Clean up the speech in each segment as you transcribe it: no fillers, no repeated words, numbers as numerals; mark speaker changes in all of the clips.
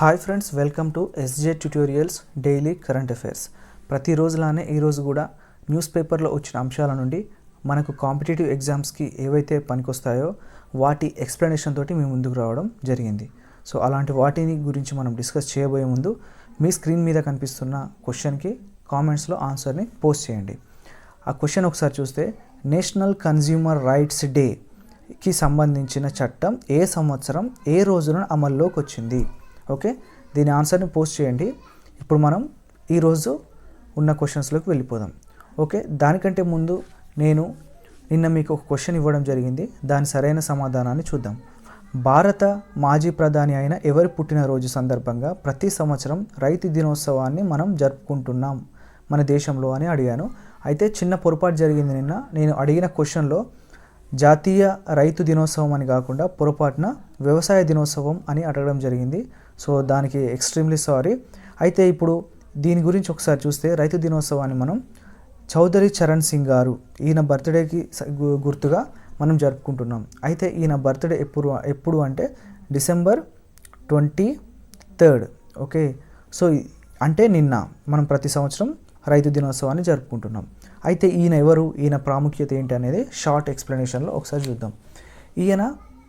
Speaker 1: Hi friends, welcome to SJ tutorials daily current affairs. ప్రతిరోజులానే ఈరోజు కూడా న్యూస్ పేపర్లో వచ్చిన అంశాల నుండి మనకు కాంపిటేటివ్ ఎగ్జామ్స్కి ఏవైతే పనికొస్తాయో వాటి ఎక్స్ప్లెనేషన్ తోటి మేము ముందుకు రావడం జరిగింది. సో అలాంటి వాటిని గురించి మనం డిస్కస్ చేయబోయే ముందు మీ స్క్రీన్ మీద కనిపిస్తున్న క్వశ్చన్కి కామెంట్స్లో ఆన్సర్ని పోస్ట్ చేయండి. ఆ క్వశ్చన్ ఒకసారి చూస్తే, నేషనల్ కన్జ్యూమర్ రైట్స్ డేకి సంబంధించిన చట్టం ఏ సంవత్సరం ఏ రోజున అమల్లోకి వచ్చింది? ఓకే, దీని ఆన్సర్ని పోస్ట్ చేయండి. ఇప్పుడు మనం ఈరోజు ఉన్న క్వశ్చన్స్లోకి వెళ్ళిపోదాం. ఓకే, దానికంటే ముందు నేను నిన్న మీకు ఒక క్వశ్చన్ ఇవ్వడం జరిగింది. దాని సరైన సమాధానాన్ని చూద్దాం. భారత మాజీ ప్రధాని అయిన ఎవరి పుట్టినరోజు సందర్భంగా ప్రతి సంవత్సరం రైతు దినోత్సవాన్ని మనం జరుపుకుంటున్నాం మన దేశంలో అని అడిగాను. అయితే చిన్న పొరపాటు జరిగింది. నిన్న నేను అడిగిన క్వశ్చన్లో జాతీయ రైతు దినోత్సవం అని కాకుండా పొరపాటున వ్యవసాయ దినోత్సవం అని అడగడం జరిగింది. సో దానికి ఎక్స్ట్రీమ్లీ సారీ. అయితే ఇప్పుడు దీని గురించి ఒకసారి చూస్తే, రైతు దినోత్సవాన్ని మనం చౌదరి చరణ్ సింగ్ గారు ఈయన బర్త్డేకి గుర్తుగా మనం జరుపుకుంటున్నాం. అయితే ఈయన బర్త్డే ఎప్పుడు అంటే December 23rd. ఓకే, సో అంటే నిన్న మనం ప్రతి సంవత్సరం రైతు దినోత్సవాన్ని జరుపుకుంటున్నాం. అయితే ఈయన ఎవరు, ఈయన ప్రాముఖ్యత ఏంటి అనేది షార్ట్ ఎక్స్ప్లెనేషన్లో ఒకసారి చూద్దాం. ఈయన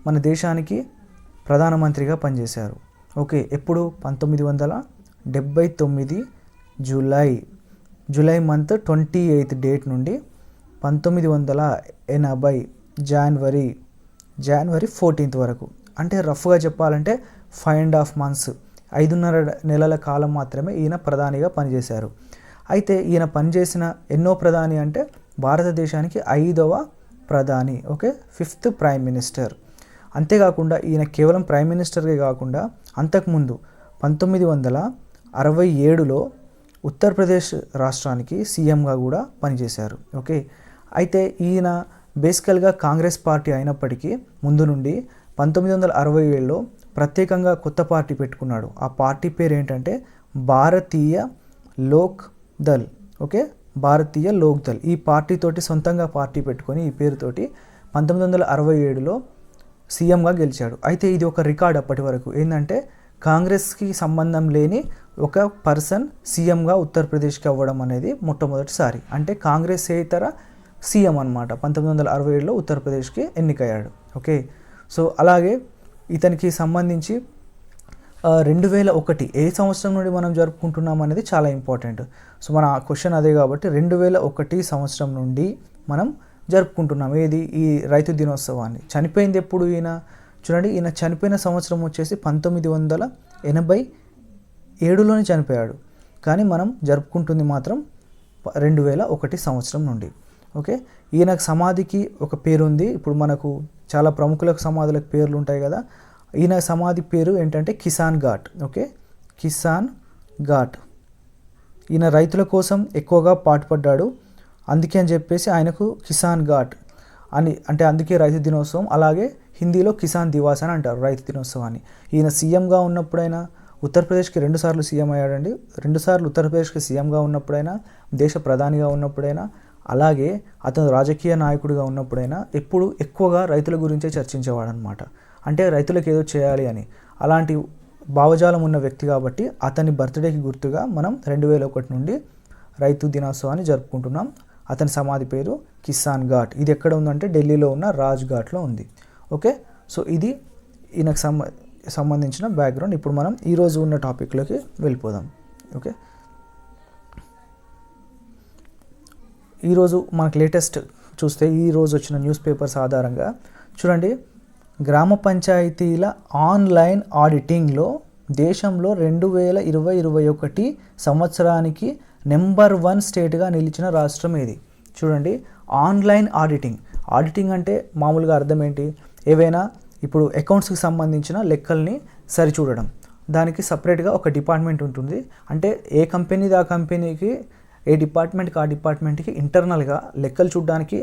Speaker 1: మన దేశానికి ప్రధానమంత్రిగా పనిచేశారు. ఓకే, ఎప్పుడు 1979 జూలై మంత్ 28th డేట్ నుండి 1980 జనవరి 14th వరకు. అంటే రఫ్గా చెప్పాలంటే 5.5 months, 5.5 నెలల కాలం మాత్రమే ఈయన ప్రధానిగా పనిచేశారు. అయితే ఈయన పనిచేసిన ఎన్నో ప్రధాని అంటే భారతదేశానికి 5వ ప్రధాని. Okay, 5th prime minister. అంతేకాకుండా ఈయన కేవలం ప్రైమ్ మినిస్టర్గా కాకుండా అంతకుముందు 1967లో ఉత్తరప్రదేశ్ రాష్ట్రానికి సీఎంగా కూడా పనిచేశారు. ఓకే, అయితే ఈయన బేసికల్గా కాంగ్రెస్ పార్టీ అయినప్పటికీ ముందు నుండి 1967లో ప్రత్యేకంగా కొత్త పార్టీ పెట్టుకున్నాడు. ఆ పార్టీ పేరు ఏంటంటే భారతీయ లోక్ దళ్. ఓకే, భారతీయ లోక్ దళ్. ఈ పార్టీతోటి సొంతంగా పార్టీ పెట్టుకొని ఈ పేరుతోటి 1967లో సీఎంగా గెలిచాడు. అయితే ఇది ఒక రికార్డ్ అప్పటి వరకు. ఏంటంటే కాంగ్రెస్కి సంబంధం లేని ఒక పర్సన్ సీఎంగా ఉత్తరప్రదేశ్కి అవ్వడం అనేది మొట్టమొదటిసారి. అంటే కాంగ్రెస్ ఏతర సీఎం అనమాట 1967లో ఉత్తరప్రదేశ్కి ఎన్నికయ్యాడు. ఓకే, సో అలాగే ఇతనికి సంబంధించి 2001 ఏ సంవత్సరం నుండి మనం జరుపుకుంటున్నాం అనేది చాలా ఇంపార్టెంట్. సో మన క్వశ్చన్ అదే కాబట్టి 2001 సంవత్సరం నుండి మనం జరుపుకుంటున్నాం ఏది, ఈ రైతు దినోత్సవాన్ని. చనిపోయింది ఎప్పుడు ఈయన చూడండి, ఈయన చనిపోయిన సంవత్సరం వచ్చేసి 1987లోనే చనిపోయాడు. కానీ మనం జరుపుకుంటుంది మాత్రం 2001 సంవత్సరం నుండి. ఓకే, ఈయనకు సమాధికి ఒక పేరు ఉంది. ఇప్పుడు మనకు చాలా ప్రముఖులకు సమాధులకు పేర్లు ఉంటాయి కదా. ఈయన సమాధి పేరు ఏంటంటే కిసాన్ ఘాట్. ఓకే, కిసాన్ ఘాట్. ఈయన రైతుల కోసం ఎక్కువగా పాటుపడ్డాడు. అందుకే అని చెప్పేసి ఆయనకు కిసాన్ ఘాట్ అని అంటే అందుకే రైతు దినోత్సవం. అలాగే హిందీలో కిసాన్ దివాస్ అని అంటారు రైతు దినోత్సవాన్ని. ఈయన సీఎంగా ఉన్నప్పుడైనా ఉత్తరప్రదేశ్కి 2 సార్లు సీఎం అయ్యాడండి. 2 సార్లు ఉత్తరప్రదేశ్కి సీఎంగా ఉన్నప్పుడైనా, దేశ ప్రధానిగా ఉన్నప్పుడైనా, అలాగే అతను రాజకీయ నాయకుడిగా ఉన్నప్పుడైనా ఎప్పుడు ఎక్కువగా రైతుల గురించే చర్చించేవాడు అనమాట. అంటే రైతులకు ఏదో చేయాలి అని అలాంటి భావజాలం ఉన్న వ్యక్తి కాబట్టి అతని బర్త్డేకి గుర్తుగా మనం 2001 నుండి రైతు దినోత్సవాన్ని జరుపుకుంటున్నాం. అతని సమాధి పేరు కిసాన్ ఘాట్. ఇది ఎక్కడ ఉందంటే ఢిల్లీలో ఉన్న రాజ్ ఘాట్లో ఉంది. ఓకే, సో ఇది ఈయనకు సంబంధించిన బ్యాక్గ్రౌండ్. ఇప్పుడు మనం ఈరోజు ఉన్న టాపిక్లోకి వెళ్ళిపోదాం. ఓకే, ఈరోజు మనకు లేటెస్ట్ చూస్తే ఈరోజు వచ్చిన న్యూస్ పేపర్స్ ఆధారంగా చూడండి, గ్రామ పంచాయతీల ఆన్లైన్ ఆడిటింగ్లో దేశంలో 2020-21 సంవత్సరానికి నెంబర్ 1 స్టేట్గా నిలిచిన రాష్ట్రం ఏది? చూడండి, ఆన్లైన్ ఆడిటింగ్ అంటే మామూలుగా అర్థం ఏంటి? ఏవైనా ఇప్పుడు అకౌంట్స్కి సంబంధించిన లెక్కల్ని సరిచూడడం. దానికి సపరేట్గా ఒక డిపార్ట్మెంట్ ఉంటుంది. అంటే ఏ కంపెనీది ఆ కంపెనీకి, ఏ డిపార్ట్మెంట్కి ఆ డిపార్ట్మెంట్కి ఇంటర్నల్గా లెక్కలు చూడడానికి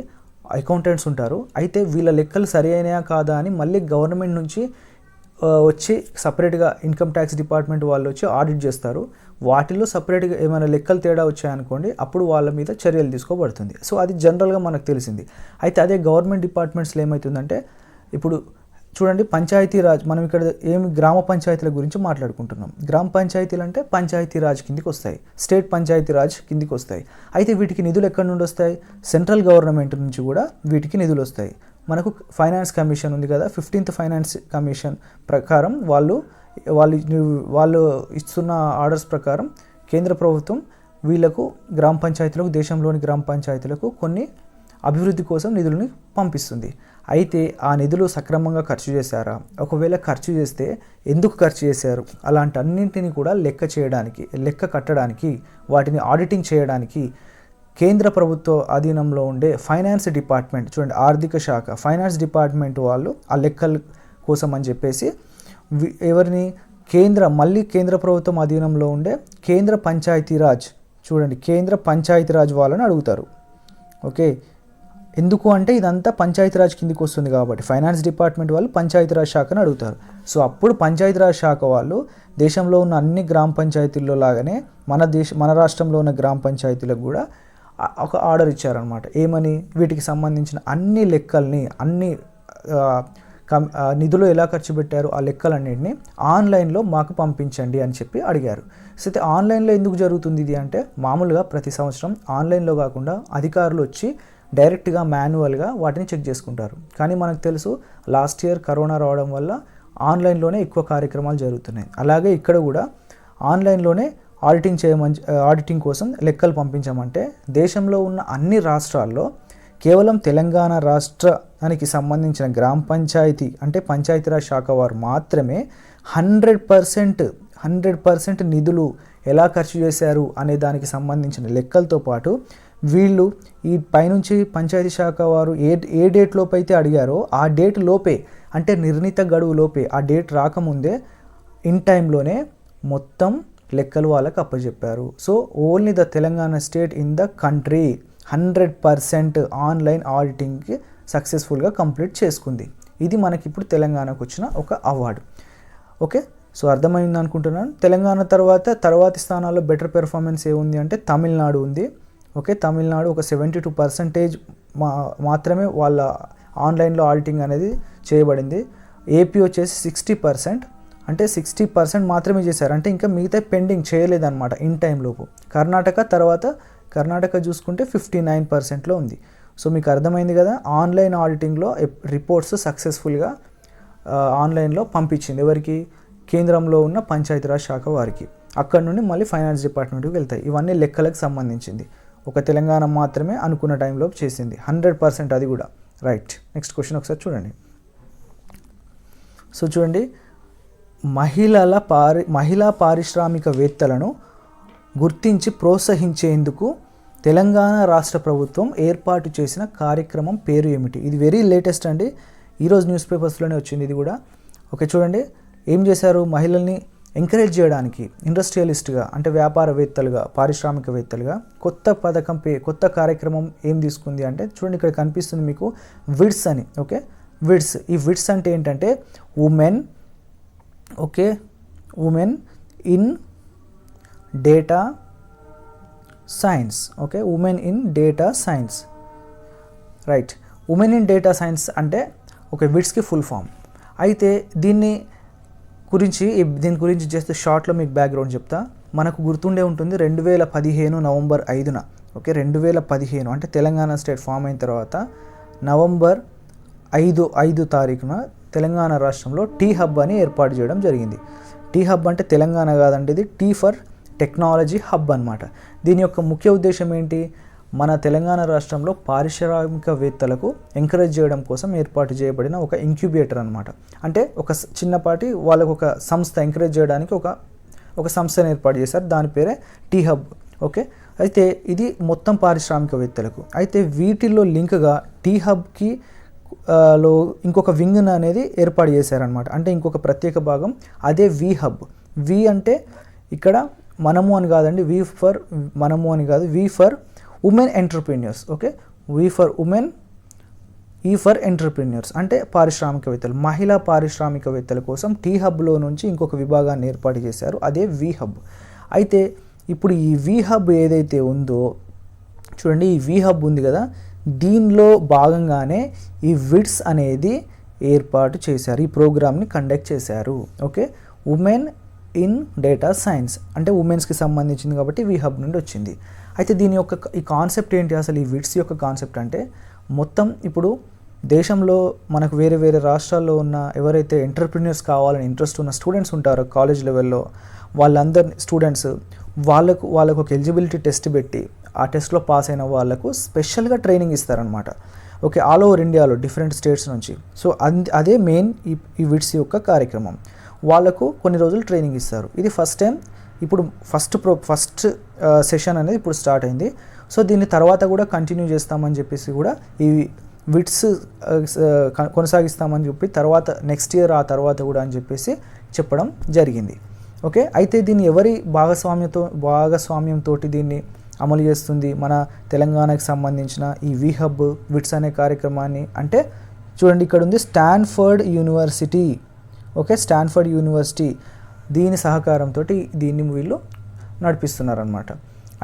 Speaker 1: అకౌంటెంట్స్ ఉంటారు. అయితే వీళ్ళ లెక్కలు సరి అయినాయా కాదా అని మళ్ళీ గవర్నమెంట్ నుంచి వచ్చి సపరేట్గా ఇన్కమ్ ట్యాక్స్ డిపార్ట్మెంట్ వాళ్ళు వచ్చి ఆడిట్ చేస్తారు. వాటిలో సపరేట్గా ఏమైనా లెక్కలు తేడా వచ్చాయనుకోండి, అప్పుడు వాళ్ళ మీద చర్యలు తీసుకోబడుతుంది. సో అది జనరల్గా మనకు తెలిసింది. అయితే అదే గవర్నమెంట్ డిపార్ట్మెంట్స్లో ఏమవుతుందంటే, ఇప్పుడు చూడండి పంచాయతీరాజ్, మనం ఇక్కడ గ్రామ పంచాయతీల గురించి మాట్లాడుకుంటున్నాం. గ్రామ పంచాయతీలు అంటే పంచాయతీరాజ్ కిందికి వస్తాయి, స్టేట్ పంచాయతీరాజ్ కిందికి వస్తాయి. అయితే వీటికి నిధులు ఎక్కడి నుండి వస్తాయి? సెంట్రల్ గవర్నమెంట్ నుంచి కూడా వీటికి నిధులు వస్తాయి. మనకు ఫైనాన్స్ కమిషన్ ఉంది కదా, 15th ఫైనాన్స్ కమిషన్ ప్రకారం వాళ్ళు ఇస్తున్న ఆర్డర్స్ ప్రకారం కేంద్ర ప్రభుత్వం వీళ్లకు గ్రామ పంచాయతీలకు, దేశంలోని గ్రామ పంచాయతీలకు కొన్ని అభివృద్ధి కోసం నిధులని పంపిస్తుంది. అయితే ఆ నిధులు సక్రమంగా ఖర్చు చేశారా? ఒకవేళ ఖర్చు చేస్తే ఎందుకు ఖర్చు చేశారు? అలాంటి అన్నింటినీ కూడా లెక్క కట్టడానికి, వాటిని ఆడిటింగ్ చేయడానికి కేంద్ర ప్రభుత్వ ఆధీనంలో ఉండే ఫైనాన్స్ డిపార్ట్మెంట్, చూడండి ఆర్థిక శాఖ, ఫైనాన్స్ డిపార్ట్మెంట్ వాళ్ళు ఆ లెక్కల కోసం అని చెప్పేసి ఎవరిని కేంద్ర ప్రభుత్వం అధీనంలో ఉండే కేంద్ర పంచాయతీరాజ్, చూడండి కేంద్ర పంచాయతీరాజ్ వాళ్ళని అడుగుతారు. ఓకే, ఎందుకు అంటే ఇదంతా పంచాయతీరాజ్ కిందికి వస్తుంది కాబట్టి ఫైనాన్స్ డిపార్ట్మెంట్ వాళ్ళు పంచాయతీరాజ్ శాఖను అడుగుతారు. సో అప్పుడు పంచాయతీరాజ్ శాఖ వాళ్ళు దేశంలో ఉన్న అన్ని గ్రామ పంచాయతీల్లో లాగానే మన రాష్ట్రంలో ఉన్న గ్రామ పంచాయతీలకు కూడా ఒక ఆర్డర్ ఇచ్చారనమాట. ఏమని? వీటికి సంబంధించిన అన్ని లెక్కల్ని, అన్ని నిధులు ఎలా ఖర్చు పెట్టారు ఆ లెక్కలన్నింటినీ ఆన్లైన్లో మాకు పంపించండి అని చెప్పి అడిగారు. సో అయితే ఆన్లైన్లో ఎందుకు జరుగుతుంది ఇది అంటే, మామూలుగా ప్రతి సంవత్సరం ఆన్లైన్లో కాకుండా అధికారులు వచ్చి డైరెక్ట్గా మాన్యువల్గా వాటిని చెక్ చేసుకుంటారు. కానీ మనకు తెలుసు లాస్ట్ ఇయర్ కరోనా రావడం వల్ల ఆన్లైన్లోనే ఎక్కువ కార్యక్రమాలు జరుగుతున్నాయి. అలాగే ఇక్కడ కూడా ఆన్లైన్లోనే ఆడిటింగ్ కోసం లెక్కలు పంపించమంటే దేశంలో ఉన్న అన్ని రాష్ట్రాల్లో కేవలం తెలంగాణ రాష్ట్రానికి సంబంధించిన గ్రామ పంచాయతీ అంటే పంచాయతీరాజ్ శాఖ వారు మాత్రమే 100% నిధులు ఎలా ఖర్చు చేశారు అనే దానికి సంబంధించిన లెక్కలతో పాటు వీళ్ళు ఈ పైనుంచి పంచాయతీ శాఖ వారు ఏ డేట్ లోపు అయితే అడిగారో ఆ డేట్ లోపే, అంటే నిర్ణీత గడువు లోపే, ఆ డేట్ రాకముందే ఇన్ టైంలోనే మొత్తం లెక్కలు వాళ్ళకి అప్పచెప్పారు. So only the Telangana state in the country 100% online ఆడిటింగ్కి సక్సెస్ఫుల్గా కంప్లీట్ చేసుకుంది. ఇది మనకి ఇప్పుడు తెలంగాణకు వచ్చిన ఒక అవార్డు. ఓకే, సో అర్థమైంది అనుకుంటున్నాను. తెలంగాణ తర్వాతి స్థానాల్లో బెటర్ పెర్ఫార్మెన్స్ ఏముంది అంటే తమిళనాడు ఉంది. ఓకే, తమిళనాడు ఒక 72% మాత్రమే వాళ్ళ ఆన్లైన్లో ఆడిటింగ్ అనేది చేయబడింది. ఏపీ వచ్చేసి 60%, అంటే 60% మాత్రమే చేశారు, అంటే ఇంకా మిగతా పెండింగ్ చేయలేదన్నమాట ఇన్ టైం లోపు. కర్ణాటక చూసుకుంటే 59%లో ఉంది. సో మీకు అర్థమైంది కదా, ఆన్లైన్ ఆడిటింగ్లో రిపోర్ట్స్ సక్సెస్ఫుల్గా ఆన్లైన్లో పంపించింది ఎవరికి? కేంద్రంలో ఉన్న పంచాయతీరాజ్ శాఖ వారికి. అక్కడ నుండి మళ్ళీ ఫైనాన్స్ డిపార్ట్మెంట్కి వెళ్తాయి. ఇవన్నీ లెక్కలకు సంబంధించింది. ఒక తెలంగాణ మాత్రమే అనుకున్న టైంలో చేసింది 100%, అది కూడా రైట్. నెక్స్ట్ క్వశ్చన్ ఒకసారి చూడండి. సో చూడండి, మహిళా పారిశ్రామికవేత్తలను గుర్తించి ప్రోత్సహించేందుకు తెలంగాణ రాష్ట్ర ప్రభుత్వం ఏర్పాటు చేసిన కార్యక్రమం పేరు ఏమిటి? ఇది వెరీ లేటెస్ట్ అండి, ఈరోజు న్యూస్ పేపర్స్లోనే వచ్చింది ఇది కూడా. ఓకే, చూడండి ఏం చేశారు, మహిళల్ని ఎంకరేజ్ చేయడానికి ఇండస్ట్రియలిస్ట్గా అంటే వ్యాపారవేత్తలుగా, పారిశ్రామికవేత్తలుగా కొత్త కార్యక్రమం ఏం తీసుకుంది అంటే, చూడండి ఇక్కడ కనిపిస్తుంది మీకు విడ్స్ అని. ఓకే, విడ్స్. ఈ విడ్స్ అంటే ఏంటంటే women in data science. Okay, women in data science, right. Women in data science అంటే విడ్స్కి ఫుల్ ఫామ్. అయితే దీని గురించి జస్ట్ షార్ట్లో మీకు బ్యాక్గ్రౌండ్ చెప్తా. మనకు గుర్తుండే ఉంటుంది 2015 నవంబర్ 5న, ఓకే 2015 అంటే తెలంగాణ స్టేట్ ఫామ్ అయిన తర్వాత నవంబర్ 5 తారీఖున తెలంగాణ రాష్ట్రంలో టీ హబ్ అని ఏర్పాటు చేయడం జరిగింది. టీ హబ్ అంటే తెలంగాణ కాదండి, ఇది టీ ఫర్ టెక్నాలజీ హబ్ అనమాట. దీని యొక్క ముఖ్య ఉద్దేశం ఏంటి? మన తెలంగాణ రాష్ట్రంలో పారిశ్రామికవేత్తలకు ఎంకరేజ్ చేయడం కోసం ఏర్పాటు చేయబడిన ఒక ఇంక్యుబేటర్ అనమాట. అంటే ఒక చిన్నపాటి వాళ్ళకు ఒక సంస్థ ఎంకరేజ్ చేయడానికి ఒక సంస్థను ఏర్పాటు చేశారు, దాని పేరే టీ హబ్. ఓకే, అయితే ఇది మొత్తం పారిశ్రామికవేత్తలకు. అయితే వీటిల్లో లింక్గా టీ హబ్కి లో ఇంకొక వింగ్ అనేది ఏర్పాటు చేశారనమాట. అంటే ఇంకొక ప్రత్యేక భాగం, అదే వి హబ్. వి అంటే ఇక్కడ మనము అని కాదండి, మనము అని కాదు, V for women entrepreneurs. Okay, V for women, E for entrepreneurs అంటే పారిశ్రామికవేత్తలు, మహిళా పారిశ్రామికవేత్తల కోసం టీ హబ్లో నుంచి ఇంకొక విభాగాన్ని ఏర్పాటు చేశారు, అదే వి హబ్. అయితే ఇప్పుడు ఈ వి హబ్ ఏదైతే ఉందో చూడండి, ఈ వి హబ్ ఉంది కదా, దీనిలో భాగంగానే ఈ విడ్స్ అనేది ఏర్పాటు చేశారు, ఈ ప్రోగ్రామ్ని కండక్ట్ చేశారు. Okay, women in data science అంటే ఉమెన్స్కి సంబంధించింది కాబట్టి వి హబ్ నుండి వచ్చింది. అయితే దీని యొక్క ఈ కాన్సెప్ట్ ఏంటి, అసలు ఈ విట్స్ యొక్క కాన్సెప్ట్ అంటే మొత్తం ఇప్పుడు దేశంలో మనకు వేరే వేరే రాష్ట్రాల్లో ఉన్న ఎవరైతే ఎంటర్ప్రిన్యూర్స్ కావాలని ఇంట్రెస్ట్ ఉన్న స్టూడెంట్స్ ఉంటారో కాలేజ్ లెవెల్లో, వాళ్ళందరి స్టూడెంట్స్ వాళ్ళకు ఒక ఎలిజిబిలిటీ టెస్ట్ పెట్టి ఆ టెస్ట్లో పాస్ అయిన వాళ్ళకు స్పెషల్గా ట్రైనింగ్ ఇస్తారనమాట. ఓకే, ఆల్ ఓవర్ ఇండియాలో డిఫరెంట్ స్టేట్స్ నుంచి. సో అదే మెయిన్ ఈ విట్స్ యొక్క కార్యక్రమం. వాళ్ళకు కొన్ని రోజులు ట్రైనింగ్ ఇస్తారు. ఇది ఫస్ట్ టైం ఇప్పుడు ఫస్ట్ సెషన్ అనేది ఇప్పుడు స్టార్ట్ అయింది. సో దీన్ని తర్వాత కూడా కంటిన్యూ చేస్తామని చెప్పేసి కూడా ఈ విట్స్ కొనసాగిస్తామని చెప్పి తర్వాత నెక్స్ట్ ఇయర్ ఆ తర్వాత కూడా అని చెప్పేసి చెప్పడం జరిగింది. ఓకే, అయితే దీన్ని ఎవరి భాగస్వామ్యంతో దీన్ని అమలు చేస్తుంది మన తెలంగాణకి సంబంధించిన ఈ వి హబ్ విట్స్ అనే కార్యక్రమాన్ని అంటే చూడండి, ఇక్కడ ఉంది Stanford university. Okay, Stanford university దీని సహకారంతో దీన్ని వీళ్ళు నడిపిస్తున్నారనమాట.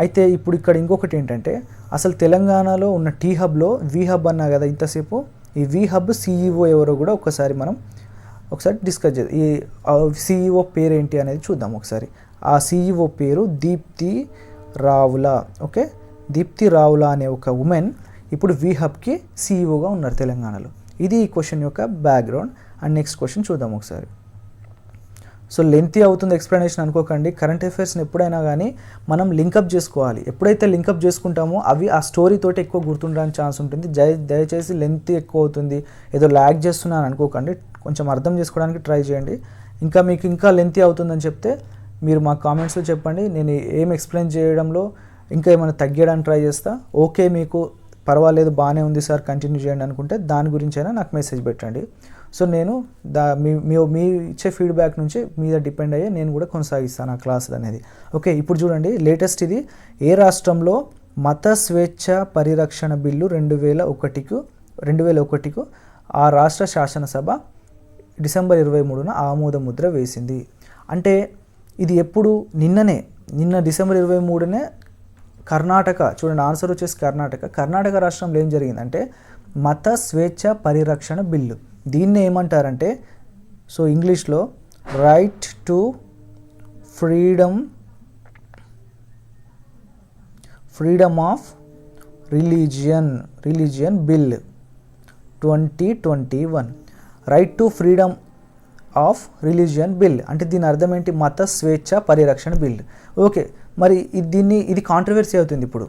Speaker 1: అయితే ఇప్పుడు ఇక్కడ ఇంకొకటి ఏంటంటే అసలు తెలంగాణలో ఉన్న టీ హబ్లో వి హబ్ అన్నా కదా ఇంతసేపు, ఈ వి హబ్ సిఇఓ ఎవరో కూడా ఒకసారి డిస్కస్ చేద్దాం. ఈ సిఇఓ పేరు ఏంటి అనేది చూద్దాం ఒకసారి. ఆ సిఇఓ పేరు దీప్తి రావుల. ఓకే, దీప్తి రావుల అనే ఒక ఉమెన్ ఇప్పుడు వి హబ్కి సిఇఓగా ఉన్నారు తెలంగాణలో. ఇది ఈ క్వశ్చన్ యొక్క బ్యాక్గ్రౌండ్. అండ్ నెక్స్ట్ క్వశ్చన్ చూద్దాం ఒకసారి. సో లెంతీ అవుతుంది ఎక్స్ప్లెనేషన్ అనుకోకండి. కరెంట్ అఫైర్స్ని ఎప్పుడైనా కానీ మనం లింకప్ చేసుకోవాలి. ఎప్పుడైతే లింకప్ చేసుకుంటామో అవి ఆ స్టోరీతోటి ఎక్కువ గుర్తుండడానికి ఛాన్స్ ఉంటుంది. దయచేసి లెంతీ ఎక్కువ అవుతుంది, ఏదో ల్యాగ్ చేస్తున్నాను అనుకోకండి. కొంచెం అర్థం చేసుకోవడానికి ట్రై చేయండి. మీకు ఇంకా లెంతీ అవుతుందని చెప్తే మీరు మా కామెంట్స్లో చెప్పండి. నేను ఏం ఎక్స్ప్లెయిన్ చేయడంలో ఇంకా ఏమైనా తగ్గడానికి ట్రై చేస్తా. ఓకే, మీకు పర్వాలేదు, బాగానే ఉంది సార్, కంటిన్యూ చేయండి అనుకుంటే దాని గురించి అయినా నాకు మెసేజ్ పెట్టండి. సో నేను మీ ఇచ్చే ఫీడ్బ్యాక్ నుంచి మీద డిపెండ్ అయ్యే నేను కూడా కొనసాగిస్తాను ఆ క్లాసులు అనేది. ఓకే, ఇప్పుడు చూడండి లేటెస్ట్ ఇది. ఏ రాష్ట్రంలో మత స్వేచ్ఛ పరిరక్షణ బిల్లు 2001కు ఆ రాష్ట్ర శాసనసభ డిసెంబర్ 23న ఆమోద ముద్ర వేసింది. అంటే ఇది ఎప్పుడు నిన్న డిసెంబర్ 23నే కర్ణాటక, చూడండి ఆన్సర్ వచ్చేసి కర్ణాటక రాష్ట్రంలో ఏం జరిగిందంటే మత స్వేచ్ఛ పరిరక్షణ బిల్లు. దీన్ని ఏమంటారంటే సో ఇంగ్లీష్లో right to freedom of religion bill 2021. Right to freedom of religion bill అంటే దీని అర్థం ఏంటి, మత స్వేచ్ఛ పరిరక్షణ బిల్. ఓకే, మరి ఇది కాంట్రవర్సీ అవుతుంది. ఇప్పుడు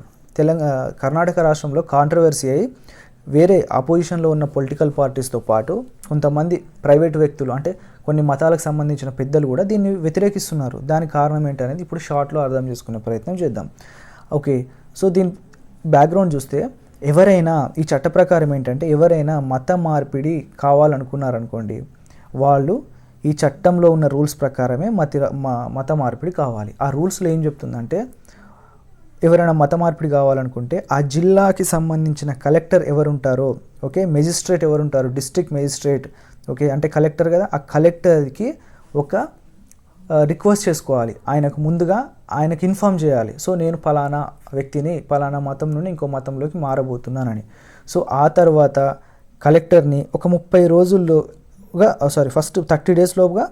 Speaker 1: కర్ణాటక రాష్ట్రంలో కాంట్రవర్సీ అయ్యి వేరే అపోజిషన్లో ఉన్న పొలిటికల్ పార్టీస్తో పాటు కొంతమంది ప్రైవేట్ వ్యక్తులు అంటే కొన్ని మతాలకు సంబంధించిన పెద్దలు కూడా దీన్ని వ్యతిరేకిస్తున్నారు. దానికి కారణం ఏంటనేది ఇప్పుడు షార్ట్లో అర్థం చేసుకునే ప్రయత్నం చేద్దాం. ఓకే, సో దీని బ్యాక్గ్రౌండ్ చూస్తే ఎవరైనా ఈ చట్ట ప్రకారం ఏంటంటే ఎవరైనా మత మార్పిడి కావాలనుకున్నారనుకోండి, వాళ్ళు ఈ చట్టంలో ఉన్న రూల్స్ ప్రకారమే మత మార్పిడి కావాలి. ఆ రూల్స్లో ఏం చెప్తుందంటే ఎవరైనా మత మార్పిడి కావాలనుకుంటే ఆ జిల్లాకి సంబంధించిన కలెక్టర్ ఎవరుంటారో, ఓకే, మెజిస్ట్రేట్ ఎవరుంటారో, డిస్ట్రిక్ట్ మెజిస్ట్రేట్, ఓకే, అంటే కలెక్టర్ కదా, ఆ కలెక్టర్కి ఒక రిక్వెస్ట్ చేసుకోవాలి. ఆయనకు ఇన్ఫామ్ చేయాలి. సో నేను పలానా వ్యక్తిని పలానా మతం నుండి ఇంకో మతంలోకి మారబోతున్నానని. సో ఆ తర్వాత కలెక్టర్ని ఒక 30 రోజుల్లోగా ఫస్ట్ 30 days లోపుగా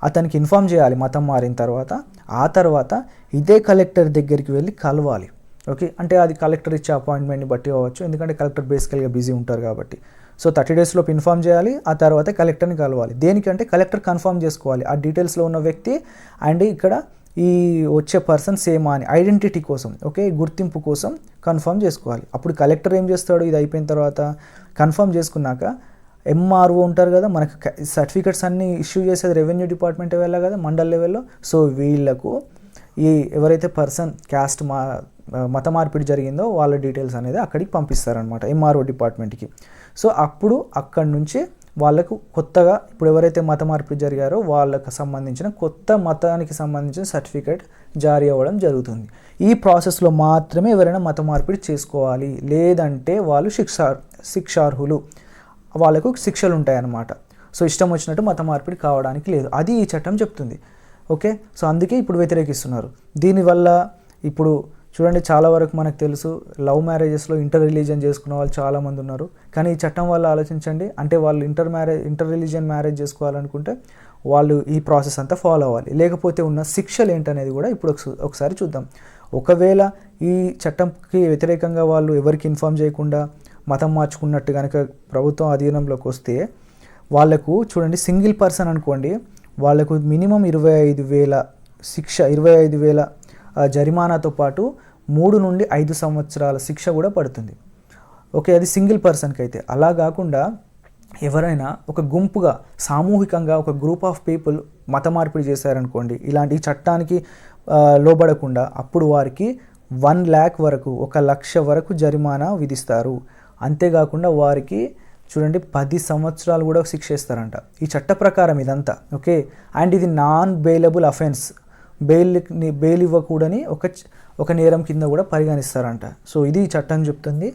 Speaker 1: అతనికి ఇన్ఫామ్ చేయాలి మతం మారిన తర్వాత. ఆ తర్వాత ఇదే కలెక్టర్ దగ్గరికి వెళ్ళి కలవాలి. ఓకే, అంటే అది కలెక్టర్ ఇచ్చే అపాయింట్మెంట్ని బట్టి అవ్వచ్చు, ఎందుకంటే కలెక్టర్ బేసికల్గా బిజీ ఉంటారు కాబట్టి. సో 30 days లోపు ఇన్ఫామ్ చేయాలి, ఆ తర్వాత కలెక్టర్ని కలవాలి. దేనికంటే కలెక్టర్ కన్ఫర్మ్ చేసుకోవాలి ఆ డీటెయిల్స్లో ఉన్న వ్యక్తి అండ్ ఇక్కడ ఈ వచ్చే పర్సన్ సేమ్ అని ఐడెంటిటీ కోసం, ఓకే, గుర్తింపు కోసం కన్ఫర్మ్ చేసుకోవాలి. అప్పుడు కలెక్టర్ ఏం చేస్తాడు, ఇది అయిపోయిన తర్వాత కన్ఫర్మ్ చేసుకున్నాక ఎంఆర్ఓ ఉంటారు కదా, మనకు సర్టిఫికెట్స్ అన్నీ ఇష్యూ చేసేది రెవెన్యూ డిపార్ట్మెంట్ వెళ్ళా కదా మండల్ లెవెల్లో. సో వీళ్ళకు ఈ ఎవరైతే పర్సన్ క్యాస్ట్ మత మార్పిడి జరిగిందో వాళ్ళ డీటెయిల్స్ అనేది అక్కడికి పంపిస్తారనమాట ఎంఆర్ఓ డిపార్ట్మెంట్కి. సో అప్పుడు అక్కడి నుంచి వాళ్ళకు కొత్తగా ఇప్పుడు ఎవరైతే మత మార్పిడి జరిగారో వాళ్ళకు సంబంధించిన కొత్త మతానికి సంబంధించిన సర్టిఫికేట్ జారీ అవ్వడం జరుగుతుంది. ఈ ప్రాసెస్లో మాత్రమే ఎవరైనా మత మార్పిడి చేసుకోవాలి, లేదంటే వాళ్ళు శిక్షార్హులు, వాళ్ళకు శిక్షలు ఉంటాయన్నమాట. సో ఇష్టం వచ్చినట్టు మత మార్పిడి కావడానికి లేదు, అది ఈ చట్టం చెప్తుంది. ఓకే, సో అందుకే ఇప్పుడు వ్యతిరేకిస్తున్నారు. దీనివల్ల ఇప్పుడు చూడండి చాలా వరకు మనకు తెలుసు లవ్ మ్యారేజెస్లో ఇంటర్ రిలీజియన్ చేసుకున్న వాళ్ళు చాలామంది ఉన్నారు. కానీ ఈ చట్టం వల్ల ఆలోచించండి, అంటే వాళ్ళు ఇంటర్ రిలీజియన్ మ్యారేజ్ చేసుకోవాలనుకుంటే వాళ్ళు ఈ ప్రాసెస్ అంతా ఫాలో అవ్వాలి. లేకపోతే ఉన్న శిక్షలు ఏంటనేది కూడా ఇప్పుడు ఒకసారి చూద్దాం. ఒకవేళ ఈ చట్టంకి వ్యతిరేకంగా వాళ్ళు ఎవరికి ఇన్ఫామ్ చేయకుండా మతం మార్చుకున్నట్టు కనుక ప్రభుత్వం అధీనంలోకి వస్తే వాళ్లకు చూడండి సింగిల్ పర్సన్ అనుకోండి, వాళ్లకు మినిమం 25,000 శిక్ష, 25,000 జరిమానాతో పాటు 3 నుండి 5 సంవత్సరాల శిక్ష కూడా పడుతుంది. ఓకే, అది సింగిల్ పర్సన్కి అయితే. అలా కాకుండా ఎవరైనా ఒక గుంపుగా సామూహికంగా ఒక గ్రూప్ ఆఫ్ పీపుల్ మత మార్పిడి చేశారనుకోండి, ఇలాంటి చట్టానికి లోబడకుండా, అప్పుడు వారికి 1 lakh వరకు, 1 లక్ష వరకు జరిమానా విధిస్తారు. అంతేకాకుండా వారికి చూడండి 10 సంవత్సరాలు కూడా శిక్ష ఇస్తారంట ఈ చట్ట ప్రకారం ఇదంతా. ఓకే, అండ్ ఇది నాన్ బెయిలబుల్ అఫెన్స్, బెయిల్ ఇవ్వకూడని ఒక నేరం కింద కూడా పరిగణిస్తారంట. సో ఇది ఈ చట్టం చెప్తుంది.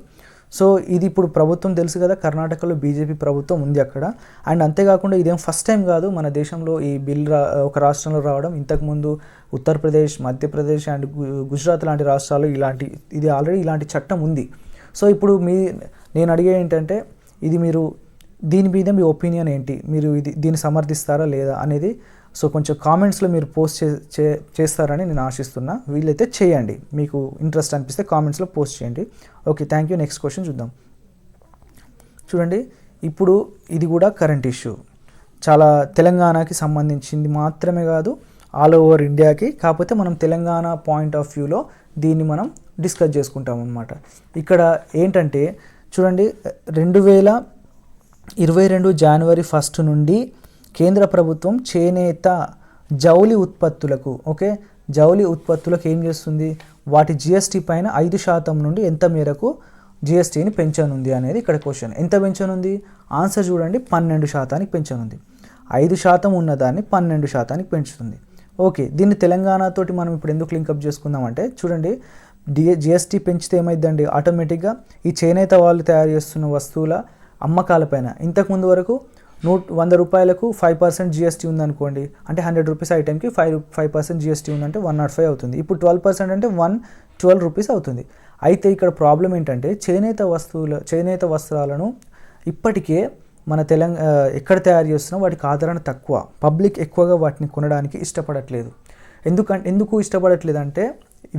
Speaker 1: సో ఇది ఇప్పుడు ప్రభుత్వం తెలుసు కదా, కర్ణాటకలో బీజేపీ ప్రభుత్వం ఉంది అక్కడ. అండ్ అంతేకాకుండా ఇదేం ఫస్ట్ టైం కాదు మన దేశంలో ఈ బిల్ ఒక రాష్ట్రంలో రావడం. ఇంతకుముందు ఉత్తరప్రదేశ్, మధ్యప్రదేశ్ అండ్ గుజరాత్ లాంటి రాష్ట్రాలు ఇది ఆల్రెడీ ఇలాంటి చట్టం ఉంది. సో ఇప్పుడు నేను అడిగే ఏంటంటే, ఇది మీరు దీని మీద మీ ఒపీనియన్ ఏంటి, మీరు దీన్ని సమర్థిస్తారా లేదా అనేది సో కొంచెం కామెంట్స్లో మీరు పోస్ట్ చేస్తారని నేను ఆశిస్తున్నా. వీలైతే చేయండి, మీకు ఇంట్రెస్ట్ అనిపిస్తే కామెంట్స్లో పోస్ట్ చేయండి. Okay, thank you. Next question చూద్దాం. చూడండి, ఇప్పుడు ఇది కూడా కరెంట్ ఇష్యూ, చాలా తెలంగాణకి సంబంధించింది మాత్రమే కాదు, ఆల్ ఓవర్ ఇండియాకి. కాకపోతే మనం తెలంగాణ పాయింట్ ఆఫ్ వ్యూలో దీన్ని మనం డిస్కస్ చేసుకుంటాం అన్నమాట. ఇక్కడ ఏంటంటే చూడండి, 2022 జనవరి 1 నుండి కేంద్ర ప్రభుత్వం చేనేత జౌలి ఉత్పత్తులకు జౌలి ఉత్పత్తులకు ఏం చేస్తుంది, వాటి జిఎస్టీ పైన 5% నుండి ఎంత మేరకు జిఎస్టీని పెంచనుంది అనేది ఇక్కడ క్వశ్చన్. ఎంత పెంచనుంది? ఆన్సర్ చూడండి, 12% పెంచనుంది. 5% ఉన్నదాన్ని 12% పెంచుతుంది. ఓకే, దీన్ని తెలంగాణతోటి మనం ఇప్పుడు ఎందుకు లింకప్ చేసుకుందామంటే, చూడండి జిఎస్టీ పెంచితే ఏమైందండి, ఆటోమేటిక్గా ఈ చేనేత వాళ్ళు తయారు చేస్తున్న వస్తువుల అమ్మకాలపైన ఇంతకుముందు వరకు 100 రూపాయలకు 5% జిఎస్టీ ఉందనుకోండి, అంటే 100 రూపీస్ ఐటెంకి 5% జిఎస్టీ ఉందంటే 105 అవుతుంది. ఇప్పుడు 12% అంటే 112 రూపీస్ అవుతుంది. అయితే ఇక్కడ ప్రాబ్లం ఏంటంటే, చేనేత వస్త్రాలను ఇప్పటికే మన ఎక్కడ తయారు చేస్తున్నా వాటికి ఆదరణ తక్కువ, పబ్లిక్ ఎక్కువగా వాటిని కొనడానికి ఇష్టపడట్లేదు. ఎందుకు ఇష్టపడట్లేదు అంటే,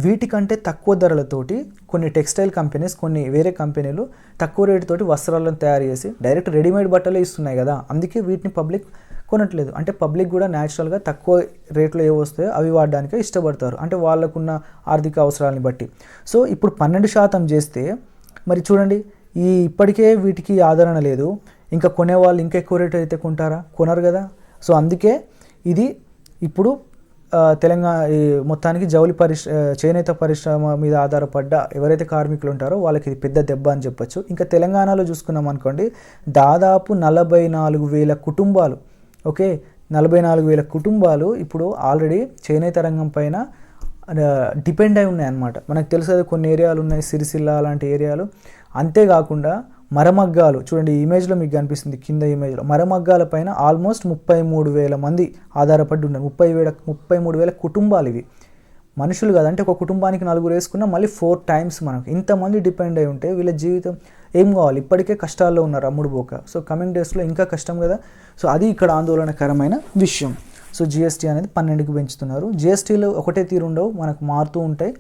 Speaker 1: వీటికంటే తక్కువ ధరలతోటి కొన్ని టెక్స్టైల్ కంపెనీస్, కొన్ని వేరే కంపెనీలు తక్కువ రేటుతోటి వస్త్రాలను తయారు చేసి డైరెక్ట్ రెడీమేడ్ బట్టలే ఇస్తున్నాయి కదా, అందుకే వీటిని పబ్లిక్ కొనట్లేదు. అంటే పబ్లిక్ కూడా న్యాచురల్గా తక్కువ రేట్లో ఏవి వస్తాయో అవి వాడడానికే ఇష్టపడతారు, అంటే వాళ్ళకున్న ఆర్థిక అవసరాలని బట్టి. సో ఇప్పుడు 12% చేస్తే మరి చూడండి, ఇప్పటికే వీటికి ఆదరణ లేదు, ఇంకా కొనేవాళ్ళు ఇంకా ఎక్కువ రేటు అయితే కొంటారా? కొనరు కదా. సో అందుకే ఇది ఇప్పుడు మొత్తానికి చేనేత పరిశ్రమ మీద ఆధారపడ్డ ఎవరైతే కార్మికులు ఉంటారో వాళ్ళకి ఇది పెద్ద దెబ్బ అని చెప్పొచ్చు. ఇంకా తెలంగాణలో చూసుకున్నాం అనుకోండి, దాదాపు 44,000 కుటుంబాలు 44,000 కుటుంబాలు ఇప్పుడు ఆల్రెడీ చేనేత రంగం పైన డిపెండ్ అయి ఉన్నాయన్నమాట. మనకు తెలుసు కొన్ని ఏరియాలు ఉన్నాయి, సిరిసిల్ల అలాంటి ఏరియాలు. అంతేకాకుండా మరమగ్గాలు చూడండి, ఈ ఇమేజ్లో మీకు కనిపిస్తుంది, కింద ఇమేజ్లో మరమగ్గాల పైన ఆల్మోస్ట్ 33,000 మంది ఆధారపడి ఉన్నారు. 33,000 కుటుంబాలు ఇవి, మనుషులు కదా, అంటే ఒక కుటుంబానికి 4 వేసుకున్నా మళ్ళీ 4 times మనకు ఇంతమంది డిపెండ్ అయి ఉంటే వీళ్ళ జీవితం ఏం కావాలి? ఇప్పటికే కష్టాల్లో ఉన్నారు అమ్ముడు పోక. సో కమింగ్ డేస్లో ఇంకా కష్టం కదా. సో అది ఇక్కడ ఆందోళనకరమైన విషయం. సో జిఎస్టీ అనేది 12కి పెంచుతున్నారు. జిఎస్టీలు ఒకటే తీరు ఉండవు, మనకు మారుతూ ఉంటాయి.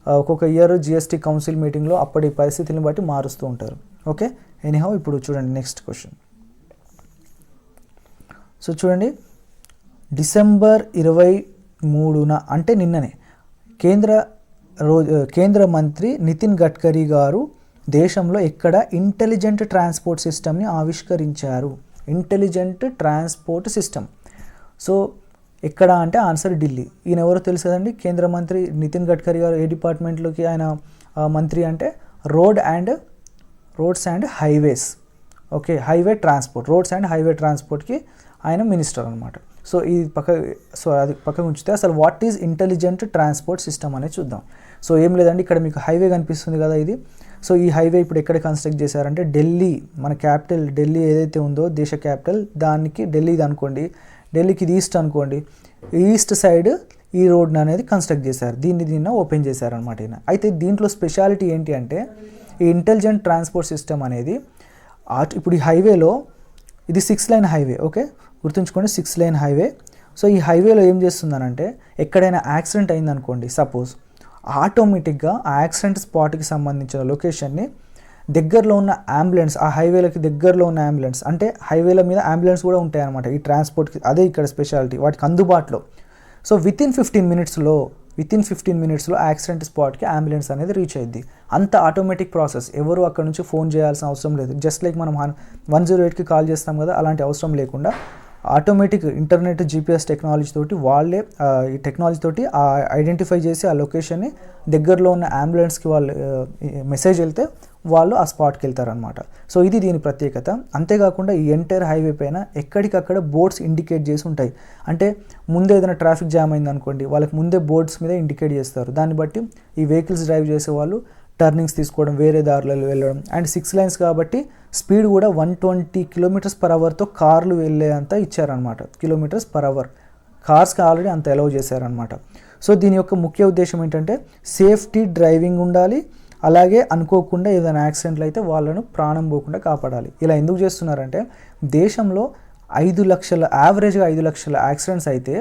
Speaker 1: ఒక్కొక్క ఇయర్ జిఎస్టీ కౌన్సిల్ మీటింగ్లో అప్పటి పరిస్థితులను బట్టి మారుస్తూ ఉంటారు. ఓకే, ఎనీహౌ ఇప్పుడు చూడండి నెక్స్ట్ క్వశ్చన్. సో చూడండి, డిసెంబర్ 23న అంటే నిన్ననే కేంద్ర మంత్రి నితిన్ గడ్కరీ గారు దేశంలో ఎక్కడ ఇంటెలిజెంట్ ట్రాన్స్పోర్ట్ సిస్టమ్ని ఆవిష్కరించారు. Intelligent transport system. సో ఎక్కడ అంటే ఆన్సర్ ఢిల్లీ. ఈయన ఎవరో తెలుసు కదండి, కేంద్ర మంత్రి నితిన్ గడ్కరీ గారు. ఏ డిపార్ట్మెంట్లోకి ఆయన మంత్రి అంటే roads and highways. Okay, highway transport, roads and highway ట్రాన్స్పోర్ట్కి ఆయన మినిస్టర్ అనమాట. సో అది పక్కకు ఉంచితే అసలు what is intelligent transport system అనేది చూద్దాం. సో ఏం లేదండి, ఇక్కడ మీకు హైవే కనిపిస్తుంది కదా ఇది. సో ఈ హైవే ఇప్పుడు ఎక్కడ కన్స్ట్రక్ట్ చేశారంటే ఢిల్లీ, మన క్యాపిటల్ ఢిల్లీ ఏదైతే ఉందో దేశ క్యాపిటల్, దానికి ఢిల్లీది అనుకోండి, ఢిల్లీకి ఇది ఈస్ట్ అనుకోండి, ఈస్ట్ సైడ్ ఈ రోడ్ని అనేది కన్స్ట్రక్ట్ చేశారు, దీన్ని ఓపెన్ చేశారనమాట ఈయన. అయితే దీంట్లో స్పెషాలిటీ ఏంటి అంటే ఈ ఇంటెలిజెంట్ ట్రాన్స్పోర్ట్ సిస్టమ్ అనేది ఇప్పుడు ఈ హైవేలో ఇది 6 లైన్ హైవే, ఓకే గుర్తుంచుకోండి 6 లైన్ హైవే. సో ఈ హైవేలో ఏం చేస్తుందనంటే ఎక్కడైనా యాక్సిడెంట్ అయిందనుకోండి సపోజ్, ఆటోమేటిక్గా ఆ యాక్సిడెంట్ స్పాట్కి సంబంధించిన లొకేషన్ని దగ్గరలో ఉన్న అంబులెన్స్, ఆ హైవేలకి దగ్గరలో ఉన్న అంబులెన్స్, అంటే హైవేల మీద అంబులెన్స్ కూడా ఉంటాయి అన్నమాట ఈ ట్రాన్స్పోర్ట్కి, అదే ఇక్కడ స్పెషాలిటీ వాటికి అందుబాటులో. సో విత్ ఇన్ 15 మినిట్స్లో యాక్సిడెంట్ స్పాట్కి అంబులెన్స్ అనేది రీచ్ అయ్యింది. అంత ఆటోమేటిక్ ప్రాసెస్, ఎవరు అక్కడ నుంచి ఫోన్ చేయాల్సిన అవసరం లేదు. జస్ట్ లైక్ మనం 108కి కాల్ చేస్తాం కదా, అలాంటి అవసరం లేకుండా ఆటోమేటిక్ ఇంటర్నెట్ GPS టెక్నాలజీ తోటి వాళ్ళే ఈ టెక్నాలజీ తోటి ఐడెంటిఫై చేసి ఆ లొకేషన్ని దగ్గరలో ఉన్న అంబులెన్స్కి వాళ్ళు మెసేజ్ వెళ్తే వాళ్ళు ఆ స్పాట్కి వెళ్తారనమాట. సో ఇది దీని ప్రత్యేకత. అంతేకాకుండా ఈ ఎంటైర్ హైవే పైన ఎక్కడికక్కడ బోర్డ్స్ ఇండికేట్ చేసి ఉంటాయి. అంటే ముందే ఏదైనా ట్రాఫిక్ జామ్ అయింది అనుకోండి, వాళ్ళకి ముందే బోర్డ్స్ మీద ఇండికేట్ చేస్తారు. దాన్ని బట్టి ఈ వెహికల్స్ డ్రైవ్ చేసే వాళ్ళు టర్నింగ్స్ తీసుకోవడం, వేరే దారులలో వెళ్ళడం. అండ్ 6 లైన్స్ కాబట్టి స్పీడ్ కూడా 120 km/hతో కార్లు వెళ్ళేంత ఇచ్చారనమాట. km/h కార్స్కి ఆల్రెడీ అంత అలౌ చేశారనమాట. సో దీని యొక్క ముఖ్య ఉద్దేశం ఏంటంటే సేఫ్టీ డ్రైవింగ్ ఉండాలి, అలాగే అనుకోకుండా ఏదైనా యాక్సిడెంట్లు అయితే వాళ్ళను ప్రాణం పోకుండా కాపాడాలి. ఇలా ఎందుకు చేస్తున్నారంటే దేశంలో 5 లక్షల యావరేజ్గా 5 లక్షల యాక్సిడెంట్స్ అయితే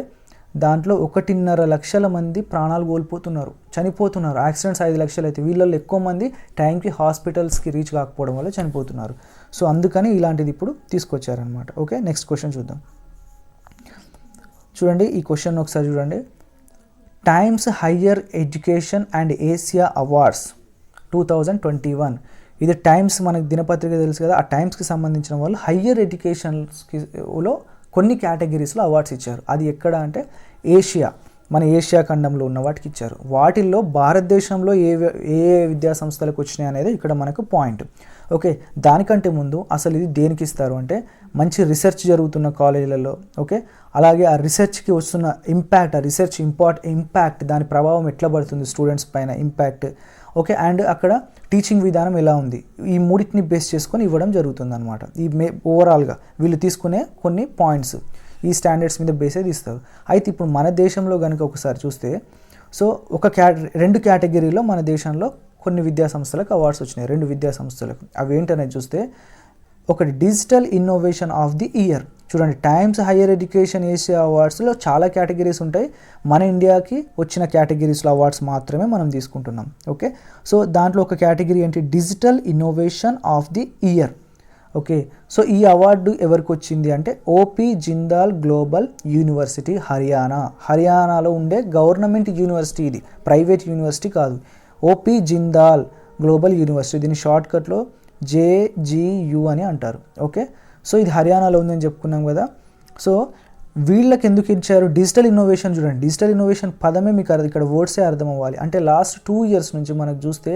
Speaker 1: దాంట్లో 1.5 లక్షల మంది ప్రాణాలు కోల్పోతున్నారు, చనిపోతున్నారు. యాక్సిడెంట్స్ 5 లక్షలు అయితే వీళ్ళల్లో ఎక్కువ మంది టైంకి హాస్పిటల్స్కి రీచ్ కాకపోవడం వల్ల చనిపోతున్నారు. సో అందుకని ఇలాంటిది ఇప్పుడు తీసుకొచ్చారనమాట. ఓకే నెక్స్ట్ క్వశ్చన్ చూద్దాం. చూడండి ఈ క్వశ్చన్ ఒకసారి చూడండి. Times higher education and Asia awards 2021. ఇది టైమ్స్ మనకి దినపత్రిక తెలుసు కదా, ఆ టైమ్స్కి సంబంధించిన వాళ్ళు హయ్యర్ ఎడ్యుకేషన్స్లో కొన్ని కేటగిరీస్లో అవార్డ్స్ ఇచ్చారు. అది ఎక్కడ అంటే ఏషియా, మన ఏషియా ఖండంలో ఉన్న వాటికి ఇచ్చారు. వాటిల్లో భారతదేశంలో ఏ విద్యా సంస్థలకు వచ్చినాయి అనేది ఇక్కడ మనకు పాయింట్. ఓకే దానికంటే ముందు అసలు ఇది దేనికి ఇస్తారు అంటే మంచి రీసెర్చ్ జరుగుతున్న కాలేజీలలో, ఓకే అలాగే ఆ రీసెర్చ్కి వస్తున్న ఇంపాక్ట్, ఆ రీసెర్చ్ ఇంపాక్ట్ దాని ప్రభావం ఎట్లా పడుతుంది స్టూడెంట్స్ పైన ఇంపాక్ట్, ఓకే అండ్ అక్కడ టీచింగ్ విధానం ఎలా ఉంది, ఈ మూడింటిని బేస్ చేసుకొని ఇవ్వడం జరుగుతుంది అనమాట. ఈ ఓవరాల్గా వీళ్ళు తీసుకునే కొన్ని పాయింట్స్ ఈ స్టాండర్డ్స్ మీద బేస్ అయితే ఇస్తారు. అయితే ఇప్పుడు మన దేశంలో కనుక ఒకసారి చూస్తే సో రెండు కేటగిరీలో మన దేశంలో కొన్ని విద్యా సంస్థలకు అవార్డ్స్ వచ్చినాయి, 2 విద్యా సంస్థలకు. అవి ఏంటనేది చూస్తే ఒకటి digital innovation of the year. చూడండి టైమ్స్ హయ్యర్ ఎడ్యుకేషన్ ఏషియా అవార్డ్స్లో చాలా కేటగిరీస్ ఉంటాయి, మన ఇండియాకి వచ్చిన కేటగిరీస్లో అవార్డ్స్ మాత్రమే మనం తీసుకుంటున్నాం. ఓకే సో దాంట్లో ఒక కేటగిరీ ఏంటి digital innovation of the year. Okay so ఈ అవార్డు ఎవరికి వచ్చింది అంటే ఓపీ జిందాల్ గ్లోబల్ యూనివర్సిటీ హర్యానాలో ఉండే గవర్నమెంట్ యూనివర్సిటీ, ఇది ప్రైవేట్ యూనివర్సిటీ కాదు. ఓపీ జిందాల్ గ్లోబల్ యూనివర్సిటీ, దీని షార్ట్కట్లో JGU అని అంటారు. ఓకే సో ఇది హర్యానాలో ఉందని చెప్పుకున్నాం కదా. సో వీళ్ళకి ఎందుకు ఇచ్చారు డిజిటల్ ఇన్నోవేషన్? చూడండి డిజిటల్ ఇన్నోవేషన్ పదమే మీకు ఇక్కడ వర్డ్సే అర్థం అవ్వాలి. అంటే లాస్ట్ 2 years నుంచి మనకు చూస్తే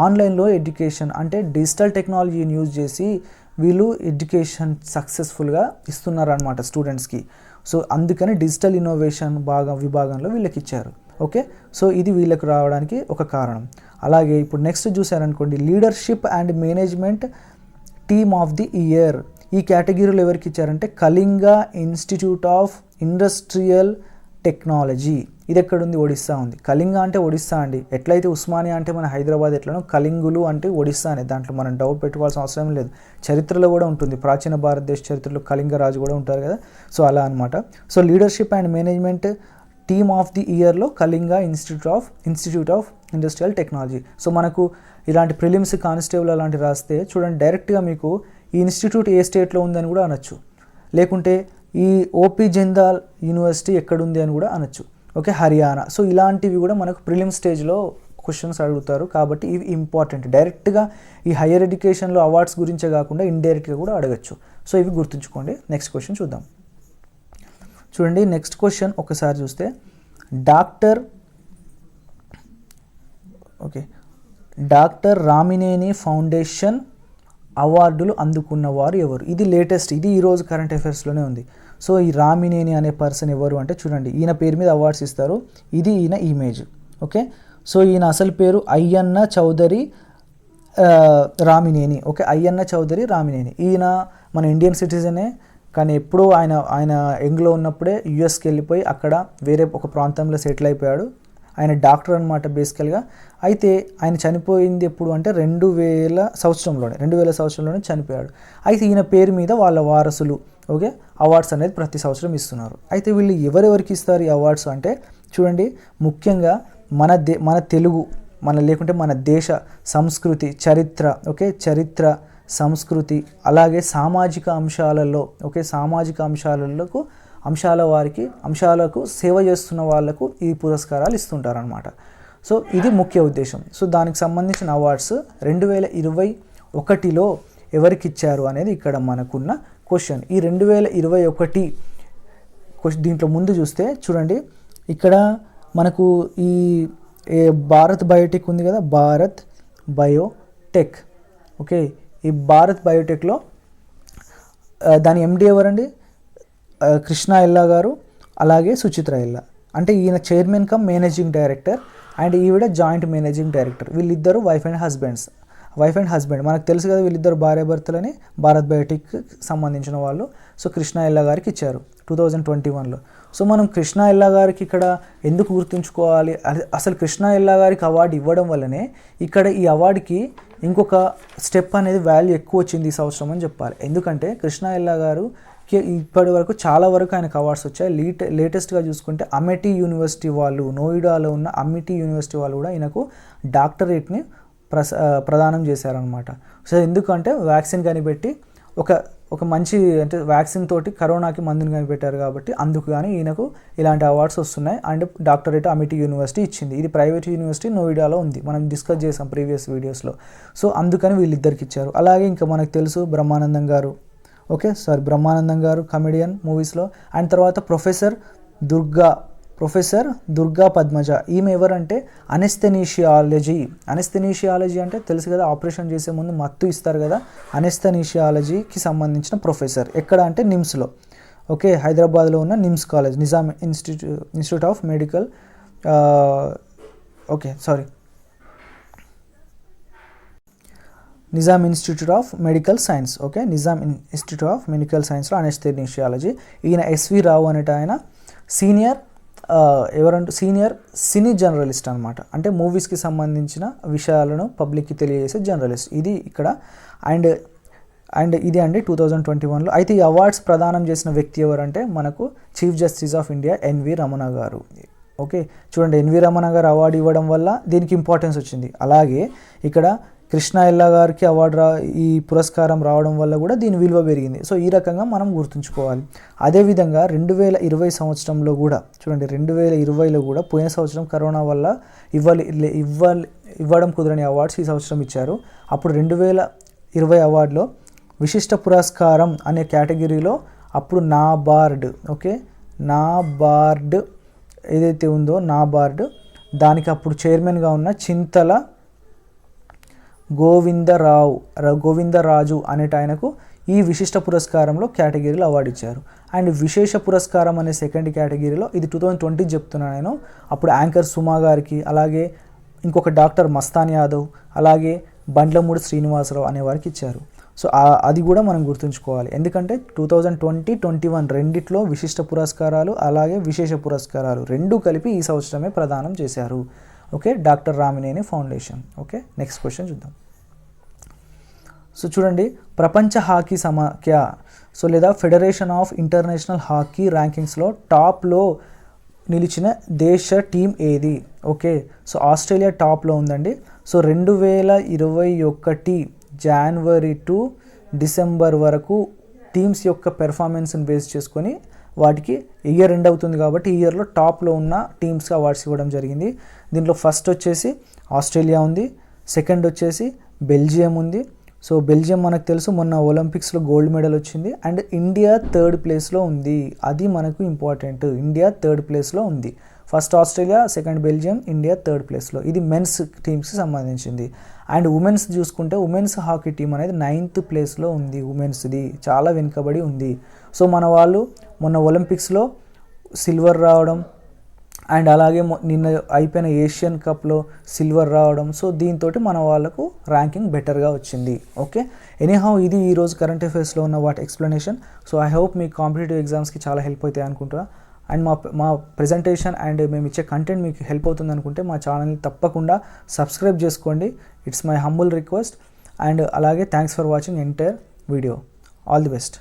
Speaker 1: ఆన్లైన్లో ఎడ్యుకేషన్ అంటే డిజిటల్ టెక్నాలజీని యూజ్ చేసి వీళ్ళు ఎడ్యుకేషన్ సక్సెస్ఫుల్గా ఇస్తున్నారనమాట స్టూడెంట్స్కి. సో అందుకని డిజిటల్ ఇన్నోవేషన్ విభాగంలో వీళ్ళకి ఇచ్చారు. ఓకే సో ఇది వీళ్ళకి రావడానికి ఒక కారణం. అలాగే ఇప్పుడు నెక్స్ట్ చూసారనుకోండి leadership and management team of the year. ఈ కేటగిరీలో ఎవరికి ఇచ్చారంటే Kalinga institute of industrial technology. ఇది ఎక్కడుంది? ఒడిస్సా ఉంది. కళింగ అంటే ఒడిస్సా అండి. ఎట్లయితే ఉస్మానియా అంటే మన హైదరాబాద్ ఎట్లనో కళింగులు అంటే ఒడిస్సా అనే, దాంట్లో మనం డౌట్ పెట్టుకోవాల్సిన అవసరం లేదు. చరిత్రలో కూడా ఉంటుంది, ప్రాచీన భారతదేశ చరిత్రలో కళింగ రాజు కూడా ఉంటారు కదా. సో అలా అనమాట. So leadership and management team of the ఇయర్లో Kalinga institute of industrial technology. So మనకు ఇలాంటి ప్రిలిమ్స్ కానిస్టేబుల్ అలాంటివి రాస్తే చూడండి డైరెక్ట్గా మీకు ఈ ఇన్స్టిట్యూట్ ఏ స్టేట్లో ఉందని కూడా అనొచ్చు, లేకుంటే ఈ ఓపీ జిందాల్ యూనివర్సిటీ ఎక్కడుంది అని కూడా అనొచ్చు. ఓకే హర్యానా. సో ఇలాంటివి కూడా మనకు ప్రిలిమ్ స్టేజ్లో క్వశ్చన్స్ అడుగుతారు కాబట్టి ఇవి ఇంపార్టెంట్. డైరెక్ట్గా ఈ హయ్యర్ ఎడ్యుకేషన్లో అవార్డ్స్ గురించే కాకుండా ఇండైరెక్ట్గా కూడా అడగచ్చు. సో ఇవి గుర్తుంచుకోండి. నెక్స్ట్ క్వశ్చన్ చూద్దాం. చూడండి నెక్స్ట్ క్వశ్చన్ ఒకసారి చూస్తే డాక్టర్ రామినేని ఫౌండేషన్ అవార్డులు అందుకున్నవారు ఎవరు? ఇది లేటెస్ట్, ఇది ఈరోజు కరెంట్ అఫైర్స్లోనే ఉంది. సో ఈ రామినేని అనే పర్సన్ ఎవరు అంటే చూడండి ఈయన పేరు మీద అవార్డ్స్ ఇస్తారు. ఇది ఈయన ఇమేజ్. ఓకే సో ఈయన అసలు పేరు అయ్యన్న చౌదరి రామినేని. ఓకే అయ్యన్న చౌదరి రామినేని. ఈయన మన ఇండియన్ సిటిజనే కానీ ఎప్పుడూ ఆయన యంగ్లో ఉన్నప్పుడే యుఎస్కి వెళ్ళిపోయి అక్కడ వేరే ఒక ప్రాంతంలో సెటిల్ అయిపోయాడు. ఆయన డాక్టర్ అనమాట బేసికల్గా. అయితే ఆయన చనిపోయింది ఎప్పుడు అంటే 2000 సంవత్సరంలోనే చనిపోయాడు. అయితే ఈయన పేరు మీద వాళ్ళ వారసులు ఓకే అవార్డ్స్ అనేది ప్రతి సంవత్సరం ఇస్తున్నారు. అయితే వీళ్ళు ఎవరెవరికి ఇస్తారు ఈ అవార్డ్స్ అంటే చూడండి, ముఖ్యంగా మన తెలుగు లేకుంటే మన దేశ సంస్కృతి చరిత్ర ఓకే చరిత్ర సంస్కృతి అలాగే సామాజిక అంశాలలో అంశాలకు సేవ చేస్తున్న వాళ్ళకు ఈ పురస్కారాలు ఇస్తుంటారనమాట. సో ఇది ముఖ్య ఉద్దేశం. సో దానికి సంబంధించిన అవార్డ్స్ 2021లో ఎవరికి ఇచ్చారు అనేది ఇక్కడ మనకున్న క్వశ్చన్. ఈ 2021 దీంట్లో ముందు చూస్తే చూడండి, ఇక్కడ మనకు ఈ భారత్ బయోటెక్ ఉంది కదా, భారత్ బయోటెక్ ఓకే. ఈ భారత్ బయోటెక్లో దాని ఎండి ఎవరండి? కృష్ణ ఎల్లా గారు అలాగే సుచిత్ర ఎల్లా. అంటే ఈయన chairman cum managing director and ఈవిడ జాయింట్ మేనేజింగ్ డైరెక్టర్. వీళ్ళిద్దరూ వైఫ్ అండ్ హస్బెండ్. మనకు తెలుసు కదా వీళ్ళిద్దరు భార్యాభర్తలని, భారత్ బయోటెక్ సంబంధించిన వాళ్ళు. సో కృష్ణ ఎల్లా గారికి ఇచ్చారు 2021లో. సో మనం కృష్ణ ఎల్లా గారికి ఇక్కడ ఎందుకు గుర్తుంచుకోవాలి? అసలు కృష్ణ ఎల్లా గారికి అవార్డు ఇవ్వడం వల్లనే ఇక్కడ ఈ అవార్డుకి ఇంకొక స్టెప్ అనేది వాల్యూ ఎక్కువ వచ్చింది ఈ సంవత్సరం అని చెప్పాలి. ఎందుకంటే కృష్ణ ఎల్లా గారుకి ఇప్పటి వరకు చాలా వరకు ఆయనకు అవార్డ్స్ వచ్చాయి. లేటెస్ట్గా చూసుకుంటే అమెటీ యూనివర్సిటీ వాళ్ళు, నోయిడాలో ఉన్న అమెటీ యూనివర్సిటీ వాళ్ళు కూడా ఈయనకు డాక్టరేట్ని ప్రదానం చేశారనమాట. సో ఎందుకంటే వ్యాక్సిన్ కనిపెట్టి ఒక మంచి అంటే వ్యాక్సిన్ తోటి కరోనాకి మందుని కనిపెట్టారు కాబట్టి అందుకు కానీ ఈయనకు ఇలాంటి అవార్డ్స్ వస్తున్నాయి. అండ్ డాక్టరేట్ అమిటీ యూనివర్సిటీ ఇచ్చింది. ఇది ప్రైవేట్ యూనివర్సిటీ నోయిడాలో ఉంది, మనం డిస్కస్ చేసాం ప్రీవియస్ వీడియోస్లో. సో అందుకని వీళ్ళిద్దరికి ఇచ్చారు. అలాగే ఇంకా మనకు తెలుసు బ్రహ్మానందం గారు కమెడియన్ మూవీస్లో. అండ్ తర్వాత ప్రొఫెసర్ దుర్గా పద్మజ. ఈమె ఎవరంటే అనెస్థెనీషియాలజీ అంటే తెలుసు కదా, ఆపరేషన్ చేసే ముందు మత్తు ఇస్తారు కదా, అనెస్థెనీషియాలజీకి సంబంధించిన ప్రొఫెసర్. ఎక్కడ అంటే నిమ్స్లో ఓకే, హైదరాబాద్లో ఉన్న NIMS college, Nizam institute of medical Nizam institute of medical science okay, Nizam institute of medical సైన్స్లో అనెస్థెనీషియాలజీ. ఈయన ఎస్వి రావు అనేట ఆయన సీనియర్ సినీ జర్నలిస్ట్ అనమాట. అంటే మూవీస్కి సంబంధించిన విషయాలను పబ్లిక్కి తెలియజేసే జర్నలిస్ట్ ఇది ఇక్కడ. అండ్ ఇది అండి 2021లో. అయితే ఈ అవార్డ్స్ ప్రదానం చేసిన వ్యక్తి ఎవరంటే మనకు chief justice of India NV Ramana garu okay. చూడండి, ఎన్వి రమణ గారు అవార్డు ఇవ్వడం వల్ల దీనికి ఇంపార్టెన్స్ వచ్చింది. అలాగే ఇక్కడ కృష్ణ ఎల్లా గారికి ఈ పురస్కారం రావడం వల్ల కూడా దీని విలువ పెరిగింది. సో ఈ రకంగా మనం గుర్తుంచుకోవాలి. అదేవిధంగా 2020 సంవత్సరంలో కూడా చూడండి, 2020లో కూడా పోయిన సంవత్సరం కరోనా వల్ల ఇవ్వడం కుదరని అవార్డ్స్ ఈ సంవత్సరం ఇచ్చారు. అప్పుడు 2020 అవార్డులో విశిష్ట పురస్కారం అనే కేటగిరీలో అప్పుడు నాబార్డ్ ఏదైతే ఉందో నాబార్డ్ దానికి అప్పుడు చైర్మన్గా ఉన్న చింతల గోవిందరాజు అనేట ఆయనకు ఈ విశిష్ట పురస్కారంలో కేటగిరీలో అవార్డు ఇచ్చారు. అండ్ విశేష పురస్కారం అనే సెకండ్ కేటగిరీలో ఇది 2020 చెప్తున్నాను నేను. అప్పుడు యాంకర్ సుమా గారికి, అలాగే ఇంకొక డాక్టర్ మస్తాన్ యాదవ్, అలాగే బండ్లమూడి శ్రీనివాసరావు అనే వారికి ఇచ్చారు. సో అది కూడా మనం గుర్తుంచుకోవాలి. ఎందుకంటే 2020-21 రెండిట్లో విశిష్ట పురస్కారాలు అలాగే విశేష పురస్కారాలు రెండూ కలిపి ఈ సంవత్సరమే ప్రదానం చేశారు okay, doctor Ramineni foundation okay. Next question చూద్దాం. సో చూడండి, ప్రపంచ హాకీ సమాఖ్య లేదా ఫెడరేషన్ ఆఫ్ ఇంటర్నేషనల్ హాకీ ర్యాంకింగ్స్లో టాప్లో నిలిచిన దేశ టీం ఏది ఓకే. సో ఆస్ట్రేలియా టాప్లో ఉందండి. సో 2021 జనవరి టు డిసెంబర్ వరకు టీమ్స్ యొక్క పెర్ఫార్మెన్స్ని బేస్ చేసుకొని వాటికి ఇయర్ ఎండ్ అవుతుంది కాబట్టి ఈ ఇయర్లో టాప్లో ఉన్న టీమ్స్కి అవార్డ్స్ ఇవ్వడం జరిగింది. దీంట్లో ఫస్ట్ వచ్చేసి ఆస్ట్రేలియా ఉంది, సెకండ్ వచ్చేసి బెల్జియం ఉంది. సో బెల్జియం మనకు తెలుసు మొన్న ఒలింపిక్స్లో గోల్డ్ మెడల్ వచ్చింది. అండ్ ఇండియా థర్డ్ ప్లేస్లో ఉంది, అది మనకు ఇంపార్టెంట్. ఇండియా థర్డ్ ప్లేస్లో ఉంది. First Australia, second Belgium, India third ప్లేస్లో. ఇది మెన్స్ టీమ్స్కి సంబంధించింది. అండ్ ఉమెన్స్ చూసుకుంటే ఉమెన్స్ హాకీ టీం అనేది 9th ప్లేస్లో ఉంది. ఉమెన్స్ది చాలా వెనుకబడి ఉంది. సో మన వాళ్ళు మొన్న ఒలింపిక్స్లో సిల్వర్ రావడం అండ్ అలాగే నిన్న అయిపోయిన ఏషియన్ కప్లో సిల్వర్ రావడం, సో దీంతో మన వాళ్ళకు ర్యాంకింగ్ బెటర్గా వచ్చింది. ఓకే, ఎనీహౌ ఇది ఈరోజు కరెంట్ అఫైర్స్లో ఉన్న వాటి explanation. So I hope me competitive ఎగ్జామ్స్కి చాలా హెల్ప్ అవుతాయి అనుకుంటున్నా. అండ్ మా ప్రెజెంటేషన్ అండ్ మేము ఇచ్చే కంటెంట్ మీకు హెల్ప్ అవుతుంది అనుకుంటే మా ఛానల్ని తప్పకుండా సబ్స్క్రైబ్ చేసుకోండి. It's my humble request. And అలాగే thanks for watching entire video. All the best.